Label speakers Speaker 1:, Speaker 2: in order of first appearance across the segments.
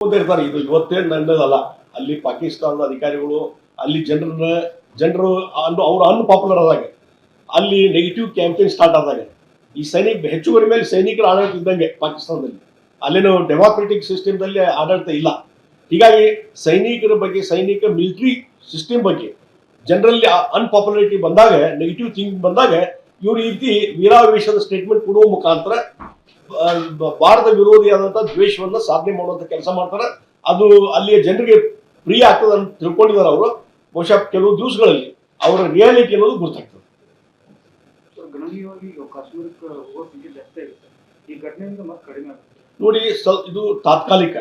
Speaker 1: ಓದಿರ್ತಾರೆ. ಇದು ಇವತ್ತೇ ನನ್ನದಲ್ಲ. ಅಲ್ಲಿ ಪಾಕಿಸ್ತಾನದ ಅಧಿಕಾರಿಗಳು ಅಲ್ಲಿ ಜನರು ಅವ್ರು ಅನ್ಪಾಪ್ಯುಲರ್ ಆದಾಗ, ಅಲ್ಲಿ ನೆಗೆಟಿವ್ ಕ್ಯಾಂಪೇನ್ ಸ್ಟಾರ್ಟ್ ಆದಾಗ ಈ ಹೆಚ್ಚುವರಿ ಮೇಲೆ ಸೈನಿಕರ ಆಡಳಿತ ಇದ್ದಂಗೆ ಪಾಕಿಸ್ತಾನದಲ್ಲಿ. ಅಲ್ಲೇನು ಡೆಮಾಕ್ರೆಟಿಕ್ ಸಿಸ್ಟಮ್ದಲ್ಲಿ ಆಡಳಿತ ಇಲ್ಲ. ಹೀಗಾಗಿ ಸೈನಿಕ ಮಿಲಿಟರಿ ಸಿಸ್ಟಮ್ ಬಗ್ಗೆ ಜನರಲ್ಲಿ ಅನ್ಪಾಪ್ಯುಲಾರಿಟಿ ಬಂದಾಗ, ನೆಗೆಟಿವ್ ಥಿಂಕಿಂಗ್ ಬಂದಾಗ ಇವರು ಈ ರೀತಿ ವೀರಾವೇಶದ ಸ್ಟೇಟ್ಮೆಂಟ್ ಕೊಡುವ ಮುಖಾಂತರ ಭಾರತ ವಿರೋಧಿಯಾದಂತಹ ದ್ವೇಷವನ್ನ ಸಾಧನೆ ಮಾಡುವಂತ ಕೆಲಸ ಮಾಡ್ತಾರೆ. ಅದು ಅಲ್ಲಿಯ ಜನರಿಗೆ ಪ್ರಿಯ ಆಗ್ತದೆ ಅಂತ ತಿಳ್ಕೊಂಡಿದ್ದಾರೆ ಅವರು. ಬಹುಶಃ ಕೆಲವು ದಿವಸಗಳಲ್ಲಿ ಅವರ ರಿಯಾಲಿಟಿ ಅನ್ನೋದು ಗೊತ್ತಾಗ್ತದೆ. ನೋಡಿ, ಇದು ತಾತ್ಕಾಲಿಕ.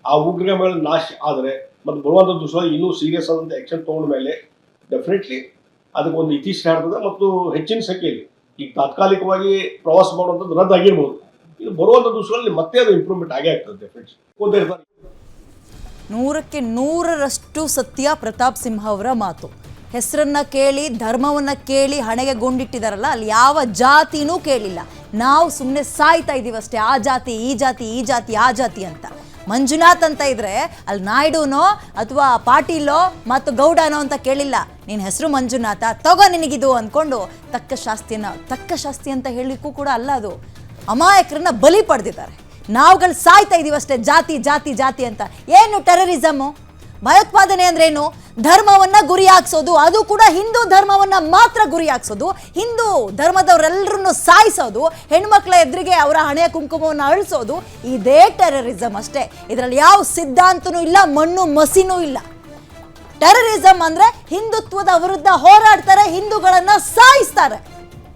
Speaker 1: ಆ ಉಗ್ರಗಳ ಮೇಲೆ ನಾಶ ಆದರೆ ಮತ್ತು ಬರುವಂತ ದಿವಸ ಇನ್ನೂ ಸೀರಿಯಸ್ ಆದಂತ ಆಕ್ಷನ್ ತಗೊಂಡ ಮೇಲೆ ಡೆಫಿನೆಟ್ಲಿ ಅದಕ್ಕೊಂದು ಇತಿಶ್ರೀ ಆಗ್ತದೆ ಮತ್ತು ಹೆಚ್ಚಿನ ಸಂಖ್ಯೆಯಲ್ಲಿ ಈಗ ತಾತ್ಕಾಲಿಕವಾಗಿ ಪ್ರವಾಸ ಮಾಡುವಂಥದ್ದು ರದ್ದಾಗಿರ್ಬೋದು. ಇದು ಬರುವಂತ ದಿವಸಗಳಲ್ಲಿ ಮತ್ತೆ ಅದು ಇಂಪ್ರೂವ್ಮೆಂಟ್ ಆಗೇ ಆಗ್ತದೆ ಡೆಫಿನೆಟ್ಲಿ.
Speaker 2: 100ಕ್ಕೆ 100ರಷ್ಟು ಸತ್ಯ ಪ್ರತಾಪ್ ಸಿಂಹ ಅವರ ಮಾತು. ಹೆಸರನ್ನ ಕೇಳಿ, ಧರ್ಮವನ್ನ ಕೇಳಿ ಹಣೆಗೆ ಗೊಂಡಿಟ್ಟಿದಾರಲ್ಲ, ಅಲ್ಲಿ ಯಾವ ಜಾತಿನೂ ಕೇಳಿಲ್ಲ. ನಾವು ಸುಮ್ಮನೆ ಸಾಯ್ತಾ ಇದೀವಿ ಅಷ್ಟೇ, ಆ ಜಾತಿ ಈ ಜಾತಿ ಈ ಜಾತಿ ಆ ಜಾತಿ ಅಂತ. ಮಂಜುನಾಥ್ ಅಂತ ಇದ್ರೆ ಅಲ್ಲಿ ನಾಯ್ಡುನೋ ಅಥವಾ ಪಾಟೀಲೋ ಮತ್ತು ಗೌಡನೋ ಅಂತ ಕೇಳಿಲ್ಲ. ನಿನ್ನ ಹೆಸರು ಮಂಜುನಾಥ, ತಗೋ ನಿನಗಿದು ಅಂದ್ಕೊಂಡು ತಕ್ಕ ಶಾಸ್ತಿ ಅಂತ ಹೇಳಲಿಕ್ಕೂ ಕೂಡ ಅಲ್ಲ, ಅದು ಅಮಾಯಕರನ್ನ ಬಲಿ ಪಡೆದಿದ್ದಾರೆ. ನಾವುಗಳು ಸಾಯ್ತಾ ಇದೀವಿ ಅಷ್ಟೇ, ಜಾತಿ ಜಾತಿ ಜಾತಿ ಅಂತ. ಏನು ಟೆರರಿಸಮು? ಭಯೋತ್ಪಾದನೆ ಅಂದ್ರೇನು? ಧರ್ಮವನ್ನ ಗುರಿ ಹಾಕ್ಸೋದು, ಅದು ಕೂಡ ಹಿಂದೂ ಧರ್ಮವನ್ನ ಮಾತ್ರ ಗುರಿ ಹಾಕ್ಸೋದು, ಹಿಂದೂ ಧರ್ಮದವರೆಲ್ಲರನ್ನು ಸಾಯಿಸೋದು, ಹೆಣ್ಮಕ್ಳ ಎದುರಿಗೆ ಅವರ ಹಣೆಯ ಕುಂಕುಮವನ್ನು ಅಳಿಸೋದು, ಇದೇ ಟೆರರಿಸಮ್ ಅಷ್ಟೇ. ಇದರಲ್ಲಿ ಯಾವ ಸಿದ್ಧಾಂತನೂ ಇಲ್ಲ, ಮಣ್ಣು ಮಸಿನೂ ಇಲ್ಲ. ಟೆರರಿಸಮ್ ಅಂದ್ರೆ ಹಿಂದುತ್ವದ ವಿರುದ್ಧ ಹೋರಾಡ್ತಾರೆ, ಹಿಂದೂಗಳನ್ನ ಸಾಯಿಸ್ತಾರೆ.